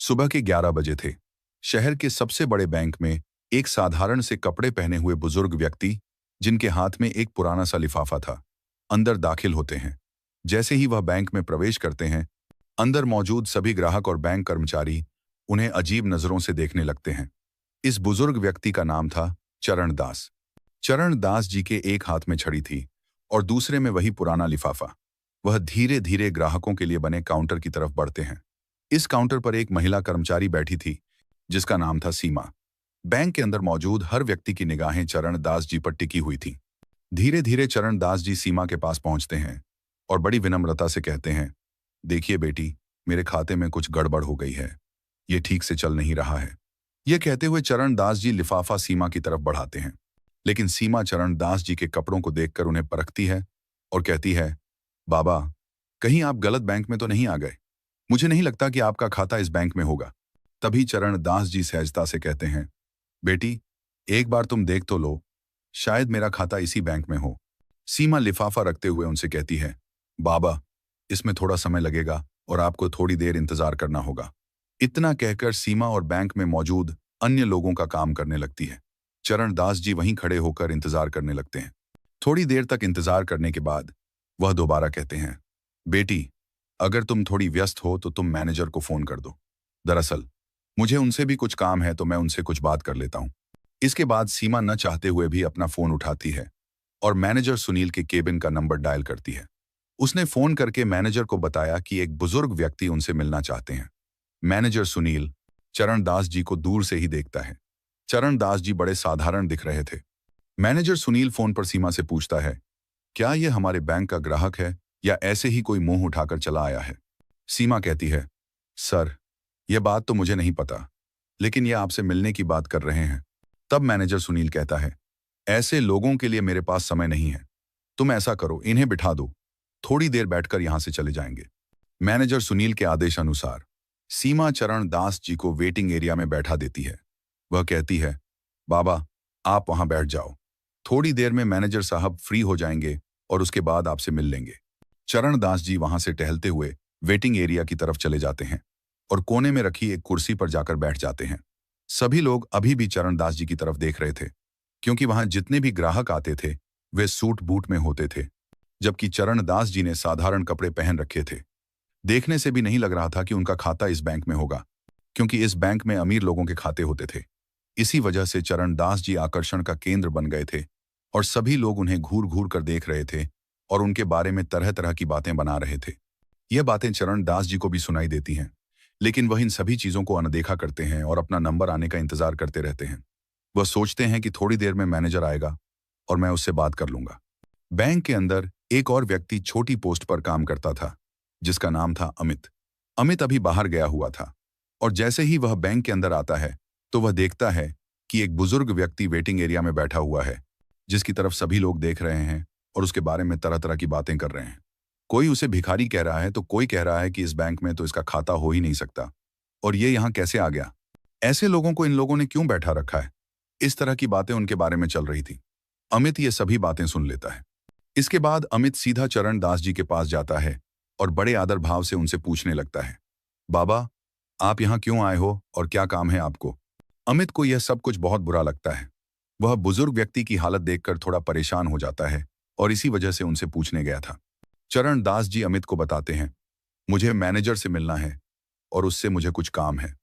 सुबह के 11 बजे थे। शहर के सबसे बड़े बैंक में एक साधारण से कपड़े पहने हुए बुजुर्ग व्यक्ति, जिनके हाथ में एक पुराना सा लिफाफा था, अंदर दाखिल होते हैं। जैसे ही वह बैंक में प्रवेश करते हैं, अंदर मौजूद सभी ग्राहक और बैंक कर्मचारी उन्हें अजीब नजरों से देखने लगते हैं। इस बुजुर्ग व्यक्ति का नाम था चरण दास। चरण दास जी के एक हाथ में छड़ी थी और दूसरे में वही पुराना लिफाफा। वह धीरे धीरे ग्राहकों के लिए बने काउंटर की तरफ बढ़ते हैं। इस काउंटर पर एक महिला कर्मचारी बैठी थी, जिसका नाम था सीमा। बैंक के अंदर मौजूद हर व्यक्ति की निगाहें चरण दास जी पर टिकी हुई थी। धीरे धीरे चरण दास जी सीमा के पास पहुंचते हैं और बड़ी विनम्रता से कहते हैं, देखिए बेटी, मेरे खाते में कुछ गड़बड़ हो गई है, ये ठीक से चल नहीं रहा है। ये कहते हुए चरण दास जी लिफाफा सीमा की तरफ बढ़ाते हैं, लेकिन सीमा चरण दास जी के कपड़ों को देखकर उन्हें परखती है और कहती है, बाबा, कहीं आप गलत बैंक में तो नहीं आ गए? मुझे नहीं लगता कि आपका खाता इस बैंक में होगा। तभी चरण दास जी सहजता से कहते हैं, बेटी, एक बार तुम देख तो लो, शायद मेरा खाता इसी बैंक में हो। सीमा लिफाफा रखते हुए उनसे कहती है, बाबा, इसमें थोड़ा समय लगेगा और आपको थोड़ी देर इंतजार करना होगा। इतना कहकर सीमा और बैंक में मौजूद अन्य लोगों का काम करने लगती है। चरण दास जी वहीं खड़े होकर इंतजार करने लगते हैं। थोड़ी देर तक इंतजार करने के बाद वह दोबारा कहते हैं, बेटी, अगर तुम थोड़ी व्यस्त हो तो तुम मैनेजर को फोन कर दो। दरअसल मुझे उनसे भी कुछ काम है, तो मैं उनसे कुछ बात कर लेता हूं। इसके बाद सीमा न चाहते हुए भी अपना फोन उठाती है और मैनेजर सुनील के केबिन का नंबर डायल करती है। उसने फोन करके मैनेजर को बताया कि एक बुजुर्ग व्यक्ति उनसे मिलना चाहते हैं। मैनेजर सुनील चरण दास जी को दूर से ही देखता है। चरण दास जी बड़े साधारण दिख रहे थे। मैनेजर सुनील फोन पर सीमा से पूछता है, क्या यह हमारे बैंक का ग्राहक है या ऐसे ही कोई मुंह उठाकर चला आया है? सीमा कहती है, सर, यह बात तो मुझे नहीं पता, लेकिन यह आपसे मिलने की बात कर रहे हैं। तब मैनेजर सुनील कहता है, ऐसे लोगों के लिए मेरे पास समय नहीं है। तुम ऐसा करो, इन्हें बिठा दो, थोड़ी देर बैठकर यहां से चले जाएंगे। मैनेजर सुनील के आदेश अनुसार सीमा चरण दास जी को वेटिंग एरिया में बैठा देती है। वह कहती है, बाबा, आप वहां बैठ जाओ, थोड़ी देर में मैनेजर साहब फ्री हो जाएंगे और उसके बाद आपसे मिल लेंगे। चरण दास जी वहां से टहलते हुए वेटिंग एरिया की तरफ चले जाते हैं और कोने में रखी एक कुर्सी पर जाकर बैठ जाते हैं। सभी लोग अभी भी चरण दास जी की तरफ देख रहे थे, क्योंकि वहां जितने भी ग्राहक आते थे वे सूट बूट में होते थे, जबकि चरण दास जी ने साधारण कपड़े पहन रखे थे। देखने से भी नहीं लग रहा था कि उनका खाता इस बैंक में होगा, क्योंकि इस बैंक में अमीर लोगों के खाते होते थे। इसी वजह से चरण दास जी आकर्षण का केंद्र बन गए थे और सभी लोग उन्हें घूर घूर कर देख रहे थे और उनके बारे में तरह तरह की बातें बना रहे थे। यह बातें चरण दास जी को भी सुनाई देती हैं, लेकिन वह इन सभी चीजों को अनदेखा करते हैं और अपना नंबर आने का इंतजार करते रहते हैं। वह सोचते हैं कि थोड़ी देर में मैनेजर आएगा और मैं उससे बात कर लूंगा। बैंक के अंदर एक और व्यक्ति छोटी पोस्ट पर काम करता था, जिसका नाम था अमित। अमित अभी बाहर गया हुआ था और जैसे ही वह बैंक के अंदर आता है तो वह देखता है कि एक बुजुर्ग व्यक्ति वेटिंग एरिया में बैठा हुआ है, जिसकी तरफ सभी लोग देख रहे हैं और उसके बारे में तरह तरह की बातें कर रहे हैं। कोई उसे भिखारी कह रहा है तो कोई कह रहा है कि इस बैंक में तो इसका खाता हो ही नहीं सकता और ये यहाँ कैसे आ गया, ऐसे लोगों को इन लोगों ने क्यों बैठा रखा है। इस तरह की बातें उनके बारे में चल रही थी। अमित ये सभी बातें सुन लेता है। इसके बाद अमित सीधा चरण दास जी के पास जाता है और बड़े आदर भाव से उनसे पूछने लगता है, बाबा, आप यहाँ क्यों आए हो और क्या काम है आपको? अमित को यह सब कुछ बहुत बुरा लगता है। वह बुजुर्ग व्यक्ति की हालत देखकर थोड़ा परेशान हो जाता है और इसी वजह से उनसे पूछने गया था। चरण दास जी अमित को बताते हैं, मुझे मैनेजर से मिलना है और उससे मुझे कुछ काम है।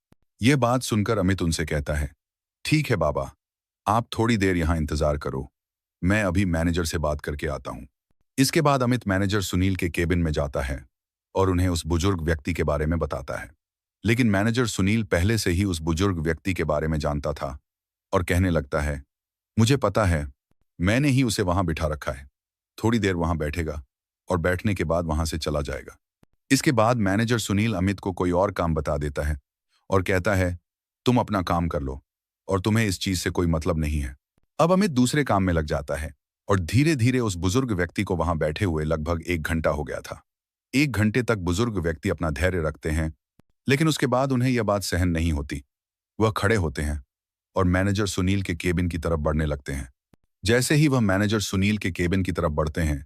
यह बात सुनकर अमित उनसे कहता है, ठीक है बाबा, आप थोड़ी देर यहाँ इंतजार करो, मैं अभी मैनेजर से बात करके आता हूँ। इसके बाद अमित मैनेजर सुनील के केबिन में जाता है और उन्हें उस बुजुर्ग व्यक्ति के बारे में बताता है। लेकिन मैनेजर सुनील पहले से ही उस बुजुर्ग व्यक्ति के बारे में जानता था और कहने लगता है, मुझे पता है, मैंने ही उसे वहां बिठा रखा है, थोड़ी देर वहां बैठेगा और बैठने के बाद वहां से चला जाएगा। इसके बाद मैनेजर सुनील अमित को कोई और काम बता देता है और कहता है, तुम अपना काम कर लो और तुम्हें इस चीज से कोई मतलब नहीं है। अब अमित दूसरे काम में लग जाता है और धीरे धीरे उस बुजुर्ग व्यक्ति को वहां बैठे हुए लगभग 1 घंटा हो गया था। 1 घंटे तक बुजुर्ग व्यक्ति अपना धैर्य रखते हैं, लेकिन उसके बाद उन्हें यह बात सहन नहीं होती। वह खड़े होते हैं और मैनेजर सुनील के केबिन की तरफ बढ़ने लगते हैं। जैसे ही वह मैनेजर सुनील के केबिन की तरफ बढ़ते हैं,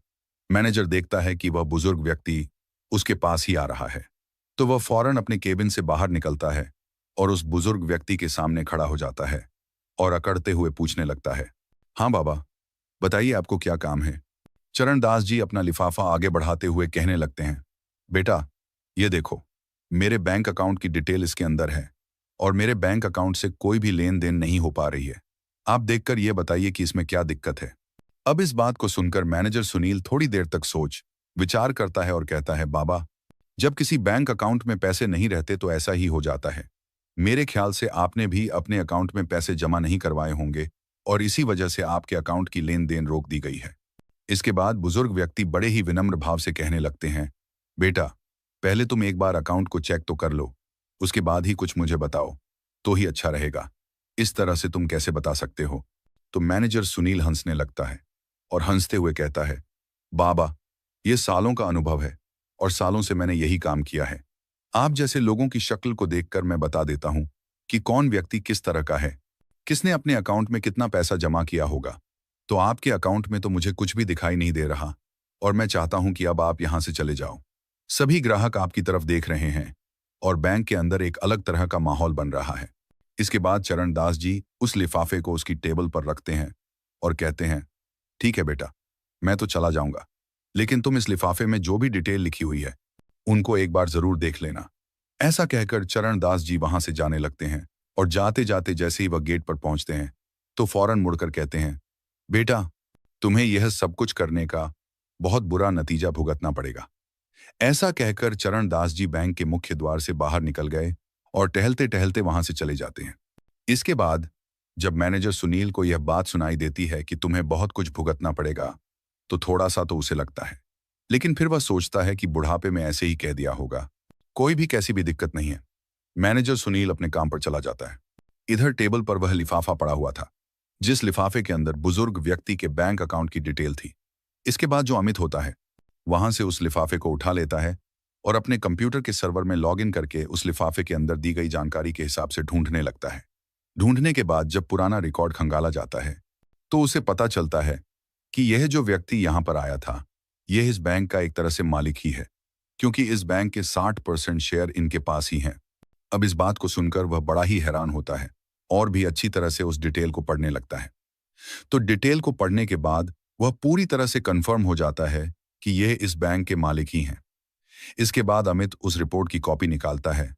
मैनेजर देखता है कि वह बुजुर्ग व्यक्ति उसके पास ही आ रहा है, तो वह फौरन अपने केबिन से बाहर निकलता है और उस बुजुर्ग व्यक्ति के सामने खड़ा हो जाता है और अकड़ते हुए पूछने लगता है, हाँ बाबा, बताइए आपको क्या काम है। चरणदास जी अपना लिफाफा आगे बढ़ाते हुए कहने लगते हैं, बेटा, ये देखो, मेरे बैंक अकाउंट की डिटेल इसके अंदर है और मेरे बैंक अकाउंट से कोई भी लेन देन नहीं हो पा रही है। आप देखकर ये बताइए कि इसमें क्या दिक्कत है। अब इस बात को सुनकर मैनेजर सुनील थोड़ी देर तक सोच विचार करता है और कहता है, बाबा, जब किसी बैंक अकाउंट में पैसे नहीं रहते तो ऐसा ही हो जाता है। मेरे ख्याल से आपने भी अपने अकाउंट में पैसे जमा नहीं करवाए होंगे और इसी वजह से आपके अकाउंट की लेन देन रोक दी गई है। इसके बाद बुजुर्ग व्यक्ति बड़े ही विनम्र भाव से कहने लगते हैं, बेटा, पहले तुम एक बार अकाउंट को चेक तो कर लो, उसके बाद ही कुछ मुझे बताओ तो ही अच्छा रहेगा। इस तरह से तुम कैसे बता सकते हो। तो मैनेजर सुनील हंसने लगता है और हंसते हुए कहता है, बाबा, ये सालों का अनुभव है और सालों से मैंने यही काम किया है। आप जैसे लोगों की शक्ल को देखकर मैं बता देता हूं कि कौन व्यक्ति किस तरह का है, किसने अपने अकाउंट में कितना पैसा जमा किया होगा। तो आपके अकाउंट में तो मुझे कुछ भी दिखाई नहीं दे रहा और मैं चाहता हूं कि अब आप यहां से चले जाओ। सभी ग्राहक आपकी तरफ देख रहे हैं और बैंक के अंदर एक अलग तरह का माहौल बन रहा है। इसके बाद चरणदास जी उस लिफाफे को उसकी टेबल पर रखते हैं और कहते हैं, ठीक है बेटा, मैं तो चला जाऊंगा, लेकिन तुम इस लिफाफे में जो भी डिटेल लिखी हुई है उनको एक बार जरूर देख लेना। ऐसा कहकर चरणदास जी वहां से जाने लगते हैं और जाते जाते जैसे ही वह गेट पर पहुंचते हैं तो फौरन मुड़कर कहते हैं, बेटा, तुम्हें यह सब कुछ करने का बहुत बुरा नतीजा भुगतना पड़ेगा। ऐसा कहकर चरणदास जी बैंक के मुख्य द्वार से बाहर निकल गए और टहलते टहलते वहां से चले जाते हैं। इसके बाद जब मैनेजर सुनील को यह बात सुनाई देती है कि तुम्हें बहुत कुछ भुगतना पड़ेगा, तो थोड़ा सा तो उसे लगता है, लेकिन फिर वह सोचता है कि बुढ़ापे में ऐसे ही कह दिया होगा, कोई भी कैसी भी दिक्कत नहीं है। मैनेजर सुनील अपने काम पर चला जाता है। इधर टेबल पर वह लिफाफा पड़ा हुआ था, जिस लिफाफे के अंदर बुजुर्ग व्यक्ति के बैंक अकाउंट की डिटेल थी। इसके बाद जो अमित होता है वहां से उस लिफाफे को उठा लेता है और अपने कंप्यूटर के सर्वर में लॉगिन करके उस लिफाफे के अंदर दी गई जानकारी के हिसाब से ढूंढने लगता है। ढूंढने के बाद जब पुराना रिकॉर्ड खंगाला जाता है तो उसे पता चलता है कि यह जो व्यक्ति यहां पर आया था यह इस बैंक का एक तरह से मालिक ही है, क्योंकि इस बैंक के 60% शेयर इनके पास ही हैं। अब इस बात को सुनकर वह बड़ा ही हैरान होता है और भी अच्छी तरह से उस डिटेल को पढ़ने लगता है। तो डिटेल को पढ़ने के बाद वह पूरी तरह से कंफर्म हो जाता है कि यह इस बैंक के मालिक ही हैं। इसके बाद अमित उस रिपोर्ट की कॉपी निकालता है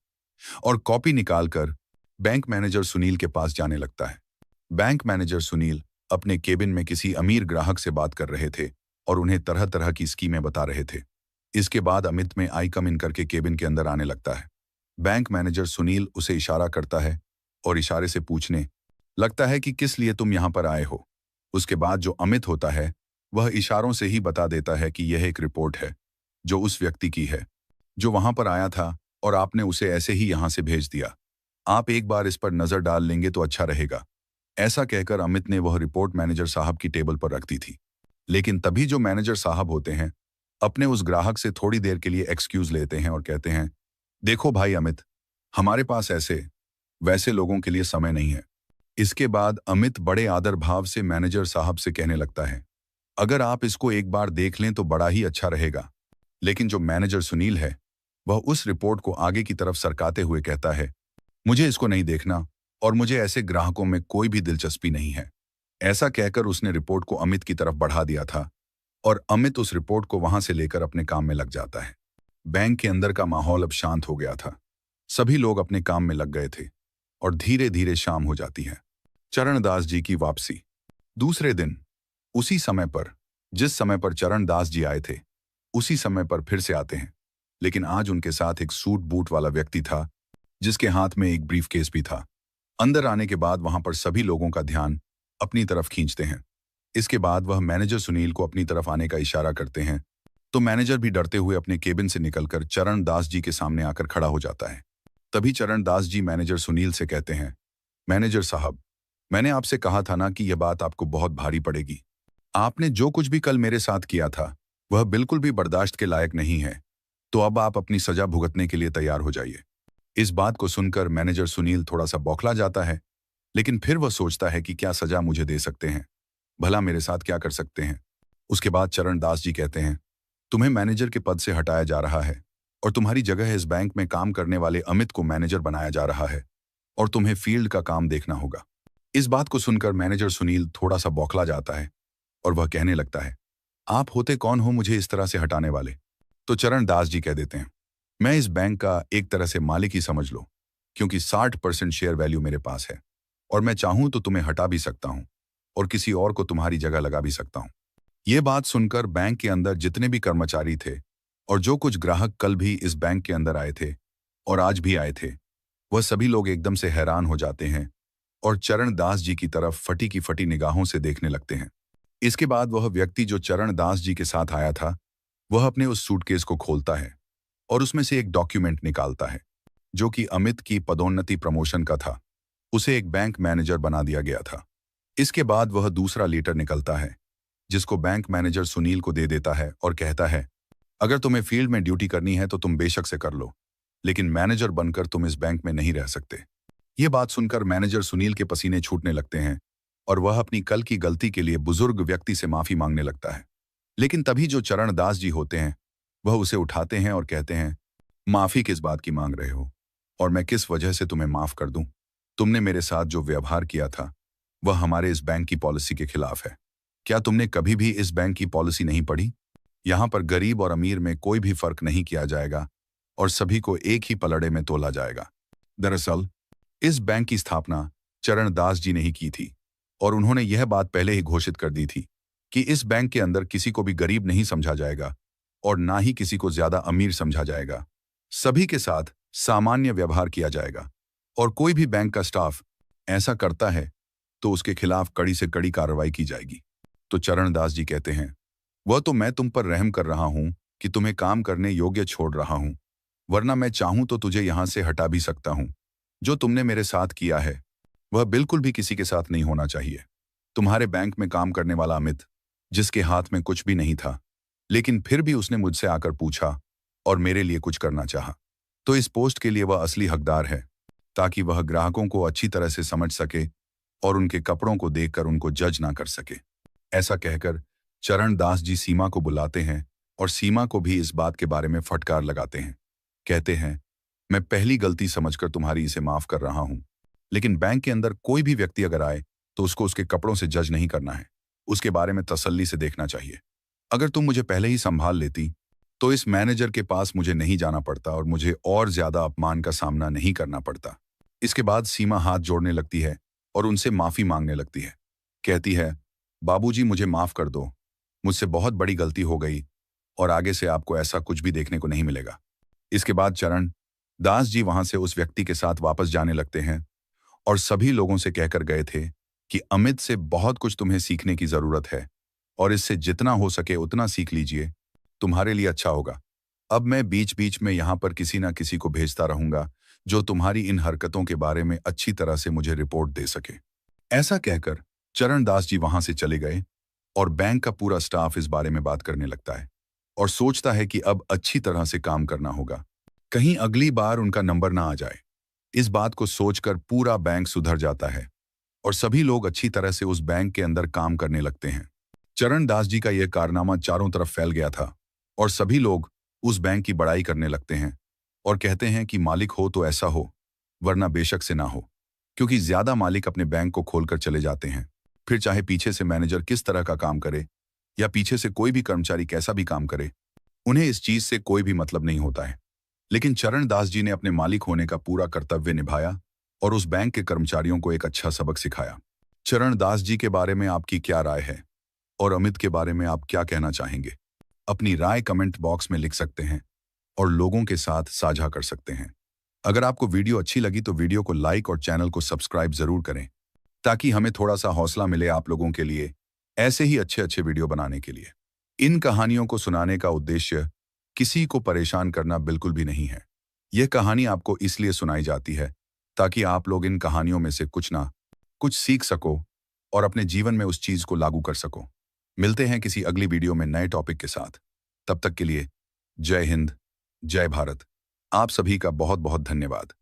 और कॉपी निकालकर बैंक मैनेजर सुनील के पास जाने लगता है। बैंक मैनेजर सुनील अपने केबिन में किसी अमीर ग्राहक से बात कर रहे थे और उन्हें तरह तरह की स्कीमें बता रहे थे। इसके बाद अमित में आई कम इन करके केबिन के अंदर आने लगता है। बैंक मैनेजर सुनील उसे इशारा करता है और इशारे से पूछने लगता है कि किस लिए तुम यहां पर आए हो। उसके बाद जो अमित होता है वह इशारों से ही बता देता है कि यह एक रिपोर्ट है जो उस व्यक्ति की है जो वहां पर आया था और आपने उसे ऐसे ही यहां से भेज दिया। आप एक बार इस पर नजर डाल लेंगे तो अच्छा रहेगा। ऐसा कहकर अमित ने वह रिपोर्ट मैनेजर साहब की टेबल पर रख दी थी। लेकिन तभी जो मैनेजर साहब होते हैं अपने उस ग्राहक से थोड़ी देर के लिए एक्सक्यूज लेते हैं और कहते हैं, देखो भाई अमित, हमारे पास ऐसे वैसे लोगों के लिए समय नहीं है। इसके बाद अमित बड़े आदर भाव से मैनेजर साहब से कहने लगता है, अगर आप इसको एक बार देख लें तो बड़ा ही अच्छा रहेगा। लेकिन जो मैनेजर सुनील है वह उस रिपोर्ट को आगे की तरफ सरकाते हुए कहता है, मुझे इसको नहीं देखना और मुझे ऐसे ग्राहकों में कोई भी दिलचस्पी नहीं है। ऐसा कहकर उसने रिपोर्ट को अमित की तरफ बढ़ा दिया था और अमित उस रिपोर्ट को वहां से लेकर अपने काम में लग जाता है। बैंक के अंदर का माहौल अब शांत हो गया था। सभी लोग अपने काम में लग गए थे और धीरे धीरे शाम हो जाती है। चरणदास जी की वापसी। दूसरे दिन उसी समय पर जिस समय पर चरणदास जी आए थे उसी समय पर फिर से आते हैं, लेकिन आज उनके साथ एक सूट बूट वाला व्यक्ति था जिसके हाथ में एक ब्रीफकेस भी था। अंदर आने के बाद वहां पर सभी लोगों का ध्यान अपनी तरफ खींचते हैं। इसके बाद वह मैनेजर सुनील को अपनी तरफ आने का इशारा करते हैं तो मैनेजर भी डरते हुए अपने केबिन से निकलकर चरणदास जी के सामने आकर खड़ा हो जाता है। तभी चरणदास जी मैनेजर सुनील से कहते हैं, मैनेजर साहब, मैंने आपसे कहा था ना कि यह बात आपको बहुत भारी पड़ेगी। आपने जो कुछ भी कल मेरे साथ किया था वह बिल्कुल भी बर्दाश्त के लायक नहीं है, तो अब आप अपनी सजा भुगतने के लिए तैयार हो जाइए। इस बात को सुनकर मैनेजर सुनील थोड़ा सा बौखला जाता है, लेकिन फिर वह सोचता है कि क्या सजा मुझे दे सकते हैं, भला मेरे साथ क्या कर सकते हैं। उसके बाद चरणदास जी कहते हैं, तुम्हें मैनेजर के पद से हटाया जा रहा है और तुम्हारी जगह इस बैंक में काम करने वाले अमित को मैनेजर बनाया जा रहा है। और तुम्हें फील्ड का काम देखना होगा। इस बात को सुनकर मैनेजर सुनील थोड़ा सा बौखला जाता है और वह कहने लगता है, आप होते कौन हो मुझे इस तरह से हटाने वाले? तो चरण दास जी कह देते हैं, मैं इस बैंक का एक तरह से मालिक ही समझ लो, क्योंकि 60% शेयर वैल्यू मेरे पास है और मैं चाहूं तो तुम्हें हटा भी सकता हूं और किसी और को तुम्हारी जगह लगा भी सकता हूं। ये बात सुनकर बैंक के अंदर जितने भी कर्मचारी थे और जो कुछ ग्राहक कल भी इस बैंक के अंदर आए थे और आज भी आए थे, वह सभी लोग एकदम से हैरान हो जाते हैं और चरण दास जी की तरफ फटी की फटी निगाहों से देखने लगते हैं। इसके बाद वह व्यक्ति जो चरण दास जी के साथ आया था, वह अपने उस सूटकेस को खोलता है और उसमें से एक डॉक्यूमेंट निकालता है जो कि अमित की पदोन्नति प्रमोशन का था। उसे एक बैंक मैनेजर बना दिया गया था। इसके बाद वह दूसरा लेटर निकलता है जिसको बैंक मैनेजर सुनील को दे देता है और कहता है, अगर तुम्हें फील्ड में ड्यूटी करनी है तो तुम बेशक से कर लो, लेकिन मैनेजर बनकर तुम इस बैंक में नहीं रह सकते। ये बात सुनकर मैनेजर सुनील के पसीने छूटने लगते हैं और वह अपनी कल की गलती के लिए बुजुर्ग व्यक्ति से माफी मांगने लगता है। लेकिन तभी जो चरण दास जी होते हैं वह उसे उठाते हैं और कहते हैं, माफी किस बात की मांग रहे हो और मैं किस वजह से तुम्हें माफ कर दूं? तुमने मेरे साथ जो व्यवहार किया था वह हमारे इस बैंक की पॉलिसी के खिलाफ है। क्या तुमने कभी भी इस बैंक की पॉलिसी नहीं पढ़ी? यहाँ पर गरीब और अमीर में कोई भी फर्क नहीं किया जाएगा और सभी को एक ही पलड़े में तोला जाएगा। दरअसल इस बैंक की स्थापना चरण दास जी ने ही की थी और उन्होंने यह बात पहले ही घोषित कर दी थी कि इस बैंक के अंदर किसी को भी गरीब नहीं समझा जाएगा और ना ही किसी को ज्यादा अमीर समझा जाएगा। सभी के साथ सामान्य व्यवहार किया जाएगा और कोई भी बैंक का स्टाफ ऐसा करता है तो उसके खिलाफ कड़ी से कड़ी कार्रवाई की जाएगी। तो चरण दास जी कहते हैं, वह तो मैं तुम पर रहम कर रहा हूं कि तुम्हें काम करने योग्य छोड़ रहा हूं, वरना मैं चाहूं तो तुझे यहां से हटा भी सकता हूं। जो तुमने मेरे साथ किया है वह बिल्कुल भी किसी के साथ नहीं होना चाहिए। तुम्हारे बैंक में काम करने वाला अमित, जिसके हाथ में कुछ भी नहीं था, लेकिन फिर भी उसने मुझसे आकर पूछा और मेरे लिए कुछ करना चाहा, तो इस पोस्ट के लिए वह असली हकदार है, ताकि वह ग्राहकों को अच्छी तरह से समझ सके और उनके कपड़ों को देखकर उनको जज ना कर सके। ऐसा कहकर चरण दास जी सीमा को बुलाते हैं और सीमा को भी इस बात के बारे में फटकार लगाते हैं। कहते हैं, मैं पहली गलती समझकर तुम्हारी इसे माफ कर रहा हूं, लेकिन बैंक के अंदर कोई भी व्यक्ति अगर आए तो उसको उसके कपड़ों से जज नहीं करना है, उसके बारे में तसल्ली से देखना चाहिए। अगर तुम मुझे पहले ही संभाल लेती तो इस मैनेजर के पास मुझे नहीं जाना पड़ता और मुझे और ज्यादा अपमान का सामना नहीं करना पड़ता। इसके बाद सीमा हाथ जोड़ने लगती है और उनसे माफी मांगने लगती है। कहती है, बाबूजी मुझे माफ कर दो, मुझसे बहुत बड़ी गलती हो गई और आगे से आपको ऐसा कुछ भी देखने को नहीं मिलेगा। इसके बाद चरण दास जी वहां से उस व्यक्ति के साथ वापस जाने लगते हैं और सभी लोगों से कहकर गए थे कि अमित से बहुत कुछ तुम्हें सीखने की जरूरत है और इससे जितना हो सके उतना सीख लीजिए, तुम्हारे लिए अच्छा होगा। अब मैं बीच बीच में यहाँ पर किसी ना किसी को भेजता रहूंगा जो तुम्हारी इन हरकतों के बारे में अच्छी तरह से मुझे रिपोर्ट दे सके। ऐसा कहकर चरण दास जी वहां से चले गए और बैंक का पूरा स्टाफ इस बारे में बात करने लगता है और सोचता है कि अब अच्छी तरह से काम करना होगा, कहीं अगली बार उनका नंबर ना आ जाए। इस बात को सोचकर पूरा बैंक सुधर जाता है और सभी लोग अच्छी तरह से उस बैंक के अंदर काम करने लगते हैं। चरण दास जी का यह कारनामा चारों तरफ फैल गया था और सभी लोग उस बैंक की बड़ाई करने लगते हैं और कहते हैं कि मालिक हो तो ऐसा हो, वरना बेशक से ना हो, क्योंकि ज्यादा मालिक अपने बैंक को खोलकर चले जाते हैं। फिर चाहे पीछे से मैनेजर किस तरह का काम करे या पीछे से कोई भी कर्मचारी कैसा भी काम करे, उन्हें इस चीज से कोई भी मतलब नहीं होता है। लेकिन चरण दास जी ने अपने मालिक होने का पूरा कर्तव्य निभाया और उस बैंक के कर्मचारियों को एक अच्छा सबक सिखाया। चरण दास जी के बारे में आपकी क्या राय है और अमित के बारे में आप क्या कहना चाहेंगे? अपनी राय कमेंट बॉक्स में लिख सकते हैं और लोगों के साथ साझा कर सकते हैं। अगर आपको वीडियो अच्छी लगी तो वीडियो को लाइक और चैनल को सब्सक्राइब जरूर करें, ताकि हमें थोड़ा सा हौसला मिले आप लोगों के लिए ऐसे ही अच्छे अच्छे वीडियो बनाने के लिए। इन कहानियों को सुनाने का उद्देश्य किसी को परेशान करना बिल्कुल भी नहीं है। यह कहानी आपको इसलिए सुनाई जाती है ताकि आप लोग इन कहानियों में से कुछ ना कुछ सीख सको और अपने जीवन में उस चीज को लागू कर सको। मिलते हैं किसी अगली वीडियो में नए टॉपिक के साथ। तब तक के लिए जय हिंद, जय भारत। आप सभी का बहुत बहुत धन्यवाद।